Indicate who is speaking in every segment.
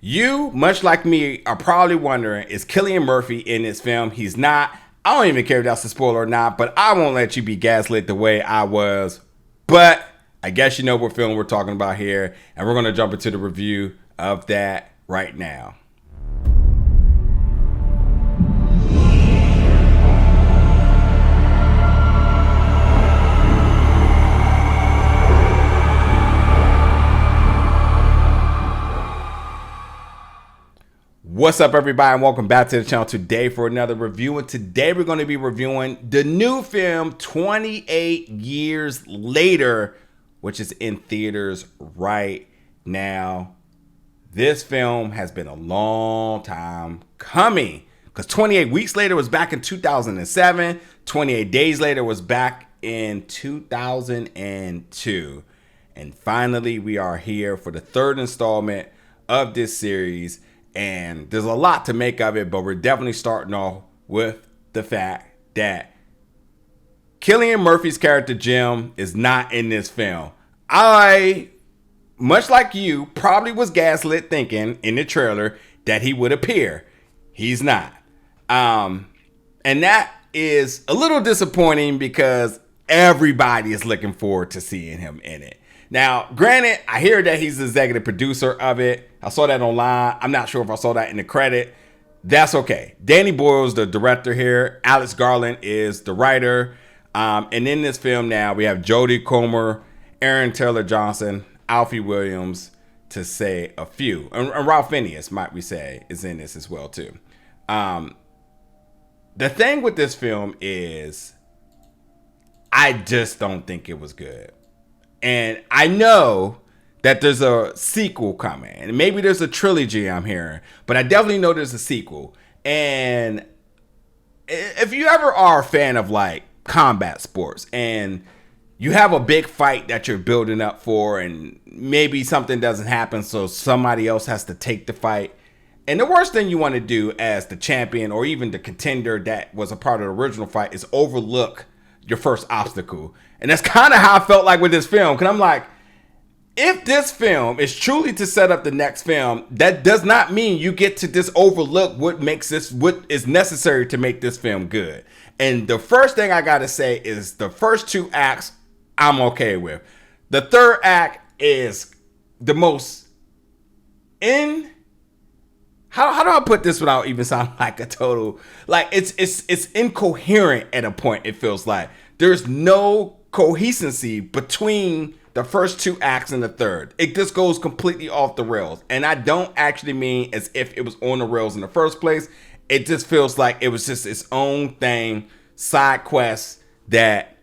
Speaker 1: You, much like me, are probably wondering, is Cillian Murphy in this film? He's not. I don't even care if that's a spoiler or not, but I won't let you be gaslit the way I was. But I guess you know what film we're talking about here, and we're going to jump into the review of that right now. What's up, everybody, and welcome back to the channel today for another review. And today we're going to be reviewing the new film 28 Years Later, which is in theaters right now. This film has been a long time coming because 28 Weeks Later was back in 2007. 28 Days Later was back in 2002. And finally, we are here for the third installment of this series. And there's a lot to make of it, but we're definitely starting off with the fact that Cillian Murphy's character Jim is not in this film. I, much like you, probably was gaslit thinking in the trailer that he would appear. He's not. And that is a little disappointing because everybody is looking forward to seeing him in it. Now, granted, I hear that he's the executive producer of it. I saw that online. I'm not sure if I saw that in the credit. That's okay. Danny Boyle's the director here. Alex Garland is the writer. And in this film now, we have Jodie Comer, Aaron Taylor Johnson, Alfie Williams, to say a few. And Ralph Fiennes, might we say, is in this as well, too. The thing with this film is I just don't think it was good. And I know that there's a sequel coming. And maybe there's a trilogy I'm hearing. But I definitely know there's a sequel. And if you ever are a fan of like combat sports and you have a big fight that you're building up for and maybe something doesn't happen so somebody else has to take the fight. And the worst thing you want to do as the champion or even the contender that was a part of the original fight is overlook your first obstacle. And that's kind of how I felt like with this film. Because I'm like, if this film is truly to set up the next film, that does not mean you get to just overlook what is necessary to make this film good. And the first thing I got to say is the first two acts I'm okay with. The third act is the most how do I put this without even sounding like a total, like it's incoherent at a point. It feels like there's no coherency between the first two acts and the third. It just goes completely off the rails. And I don't actually mean as if it was on the rails in the first place. It just feels like it was just its own thing, side quest that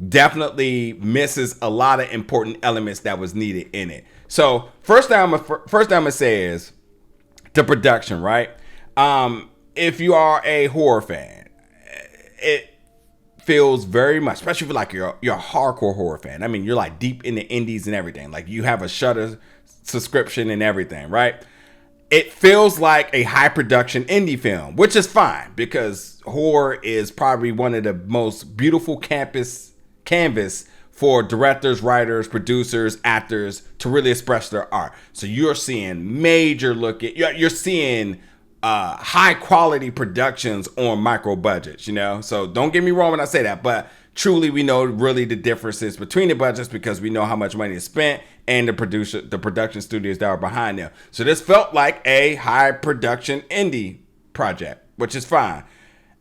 Speaker 1: definitely misses a lot of important elements that was needed in it. So first thing I'm gonna say is the production, right? If you are a horror fan, it feels very much, especially if you're a hardcore horror fan. I mean, you're like deep in the indies and everything. Like you have a Shudder subscription and everything, right? It feels like a high production indie film, which is fine because horror is probably one of the most beautiful canvas for directors, writers, producers, actors to really express their art. So you're seeing you're seeing high quality productions on micro budgets, you know? So don't get me wrong when I say that, but truly we know really the differences between the budgets because we know how much money is spent and the production studios that are behind them. So this felt like a high production indie project, which is fine.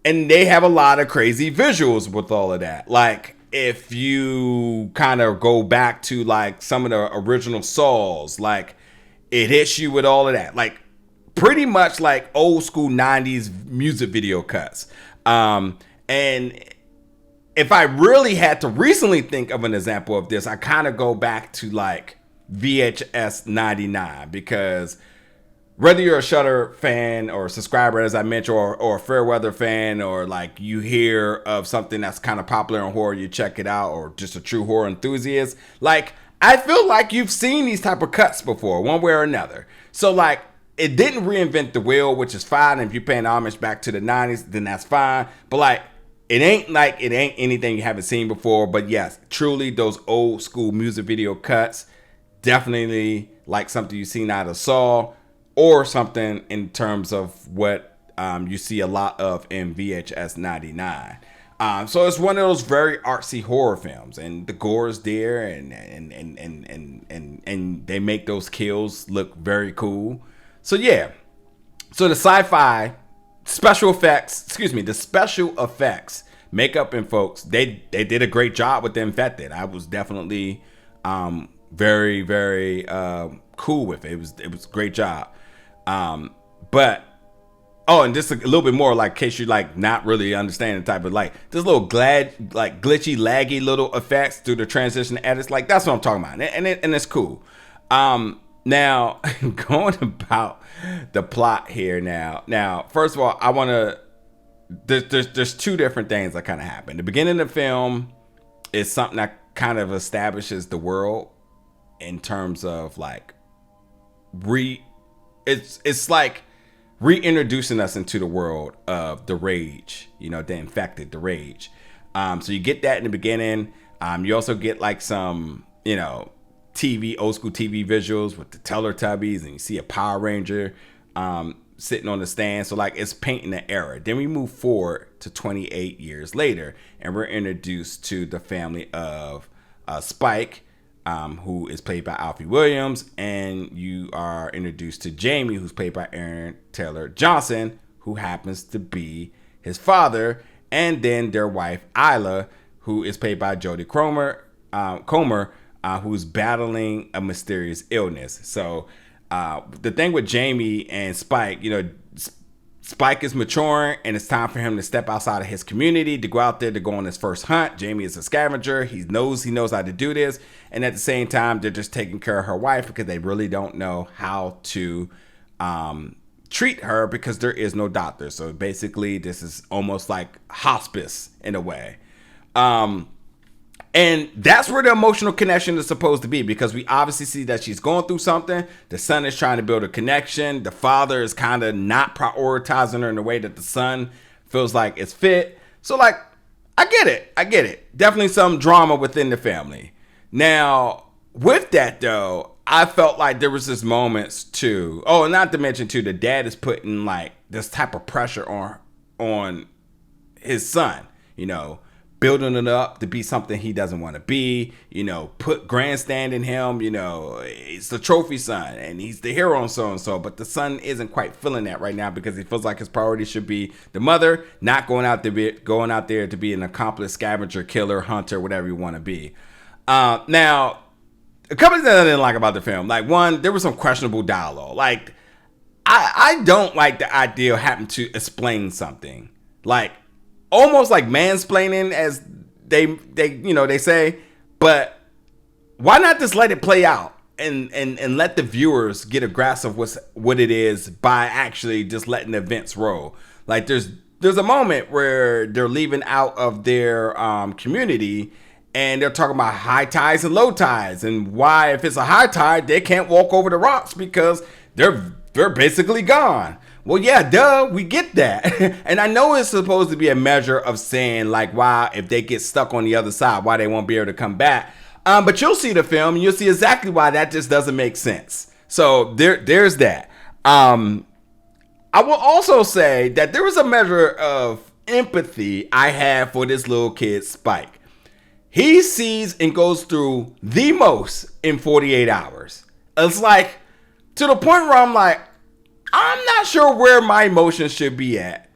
Speaker 1: And they have a lot of crazy visuals with all of that. Like if you kind of go back to like some of the original Saws, like it hits you with all of that. Like pretty much like old school 90s music video cuts. And if I really had to recently think of an example of this, I kind of go back to like VHS 99 because whether you're a Shudder fan or subscriber, as I mentioned, or a Fairweather fan, or like you hear of something that's kind of popular in horror, you check it out, or just a true horror enthusiast, like I feel like you've seen these type of cuts before, one way or another. So like it didn't reinvent the wheel, which is fine. If you're paying homage back to the 90s, then that's fine. But like it ain't anything you haven't seen before. But yes, truly those old school music video cuts, definitely like something you've seen out of Saw. or something in terms of what you see a lot of in VHS 99. So it's one of those very artsy horror films, and the gore is there, and they make those kills look very cool. So yeah, so the sci-fi special effects, the special effects, makeup, and folks, they did a great job with the infected. I was definitely very, very cool with it. It was a great job. But and just a little bit more, like, in case you like not really understanding the type of, like, this little glitchy, laggy little effects through the transition edits, like, that's what I'm talking about, and it's cool. Now going about the plot here. Now, first of all, I want to. There's two different things that kind of happen. The beginning of the film is something that kind of establishes the world in terms of like it's like reintroducing us into the world of the rage, the infected, the rage. So you get that in the beginning. You also get like some, old school TV visuals with the Teletubbies, and you see a Power Ranger sitting on the stand. So like it's painting the era. Then we move forward to 28 years later, and we're introduced to the family of Spike, who is played by Alfie Williams, and you are introduced to Jamie, who's played by Aaron Taylor Johnson, who happens to be his father, and then their wife Isla, who is played by Jodie Comer, who's battling a mysterious illness. So the thing with Jamie and Spike, Spike is maturing, and it's time for him to step outside of his community, to go out there, to go on his first hunt. Jamie is a scavenger. He knows how to do this. And at the same time, they're just taking care of her wife because they really don't know how to treat her because there is no doctor. So basically, this is almost like hospice in a way. And that's where the emotional connection is supposed to be, because we obviously see that she's going through something. The son is trying to build a connection. The father is kind of not prioritizing her in the way that the son feels like it's fit. So like, I get it. Definitely some drama within the family. Now, with that though, I felt like there was this moments too. Oh, and not to mention too, the dad is putting like this type of pressure on his son, building it up to be something he doesn't want to be, put grandstanding him, he's the trophy son and he's the hero and so, but the son isn't quite feeling that right now because he feels like his priority should be the mother, not going out there to be an accomplished scavenger, killer, hunter, whatever you want to be. Now, a couple of things I didn't like about the film. Like, one, there was some questionable dialogue. Like, I don't like the idea of having to explain something. Like, almost like mansplaining, as they say, but why not just let it play out and let the viewers get a grasp of what it is by actually just letting the events roll. Like there's a moment where they're leaving out of their community, and they're talking about high tides and low tides, and why, if it's a high tide, they can't walk over the rocks because they're basically gone. Well, yeah, duh, we get that. And I know it's supposed to be a measure of saying, like, wow, if they get stuck on the other side, why they won't be able to come back. But you'll see the film, and you'll see exactly why that just doesn't make sense. So there's that. I will also say that there was a measure of empathy I have for this little kid, Spike. He sees and goes through the most in 48 hours. It's like, to the point where I'm like, I'm not sure where my emotions should be at,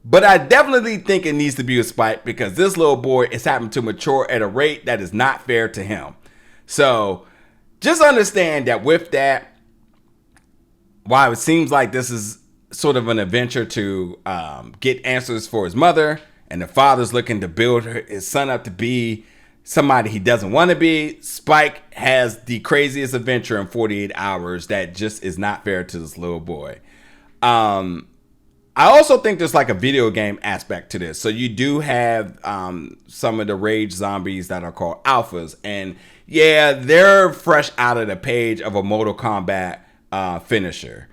Speaker 1: but I definitely think it needs to be a Spike, because this little boy is having to mature at a rate that is not fair to him. So just understand that with that, while it seems like this is sort of an adventure to get answers for his mother, and the father's looking to build his son up to be somebody he doesn't want to be, Spike has the craziest adventure in 48 hours that just is not fair to this little boy. I also think there's like a video game aspect to this. So you do have some of the rage zombies that are called alphas. And yeah, they're fresh out of the page of a Mortal Kombat finisher.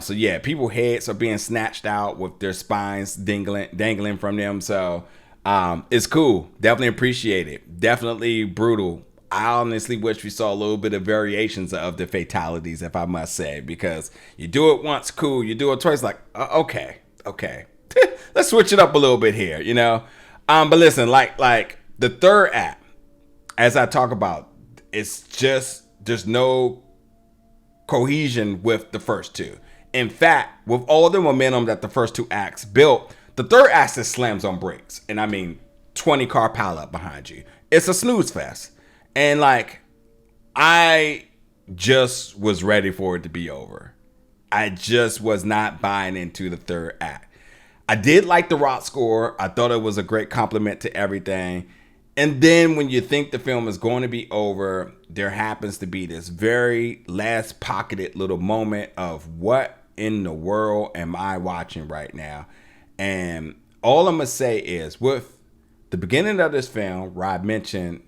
Speaker 1: So yeah, people's heads are being snatched out with their spines dangling from them. So it's cool. Definitely appreciate it. Definitely brutal. I honestly wish we saw a little bit of variations of the fatalities, if I must say, because you do it once, cool. You do it twice, like, okay. Let's switch it up a little bit here, you know? But listen, like the third act, as I talk about, it's just, there's no cohesion with the first two. In fact, with all the momentum that the first two acts built, the third act just slams on brakes. And I mean, 20 car pileup behind you. It's a snooze fest. And like, I just was ready for it to be over. I just was not buying into the third act. I did like the rock score. I thought it was a great compliment to everything. And then when you think the film is going to be over, there happens to be this very last pocketed little moment of what in the world am I watching right now? And all I'm going to say is with the beginning of this film, where I mentioned,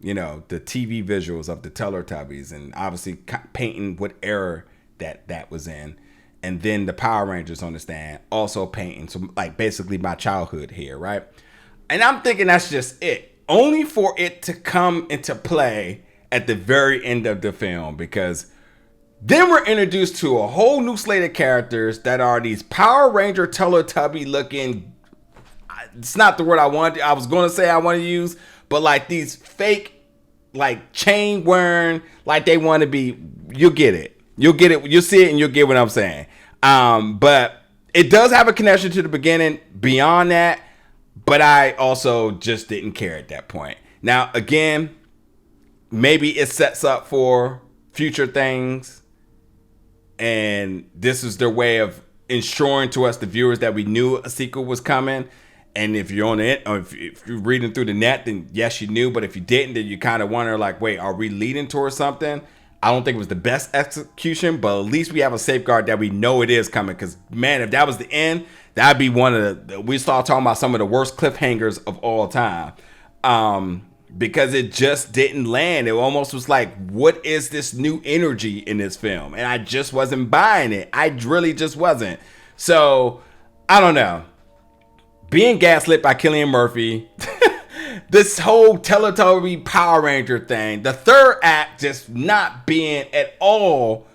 Speaker 1: you know, the TV visuals of the Teletubbies and obviously painting what era that was in. And then the Power Rangers on the stand also painting. So like basically my childhood here, right? And I'm thinking that's just it. Only for it to come into play at the very end of the film. Because then we're introduced to a whole new slate of characters that are these Power Ranger Teletubby looking. It's not the word I was going to say I want to use. But like these fake, like chain wearing, like they want to be. You'll get it. You'll get it. You'll see it and you'll get what I'm saying. But it does have a connection to the beginning beyond that. But I also just didn't care at that point. Now, again, maybe it sets up for future things. And this is their way of ensuring to us, the viewers, that we knew a sequel was coming. And if you're on it, or if you're reading through the net, then yes, you knew. But if you didn't, then you kind of wonder, like, wait, are we leading towards something? I don't think it was the best execution, but at least we have a safeguard that we know it is coming. Because, man, if that was the end, that'd be one of the, we start talking about some of the worst cliffhangers of all time. Because it just didn't land. It almost was like, what is this new energy in this film? And I just wasn't buying it. I really just wasn't. So, I don't know. Being gaslit by Cillian Murphy, this whole Teletubby Power Ranger thing, the third act just not being at all,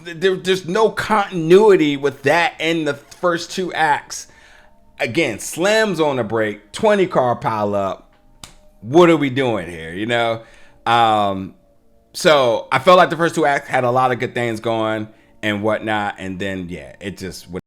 Speaker 1: there's no continuity with that in the first two acts. Again, slams on the brake, 20 car pile up. What are we doing here, you know? So I felt like the first two acts had a lot of good things going and whatnot. And then, yeah, it just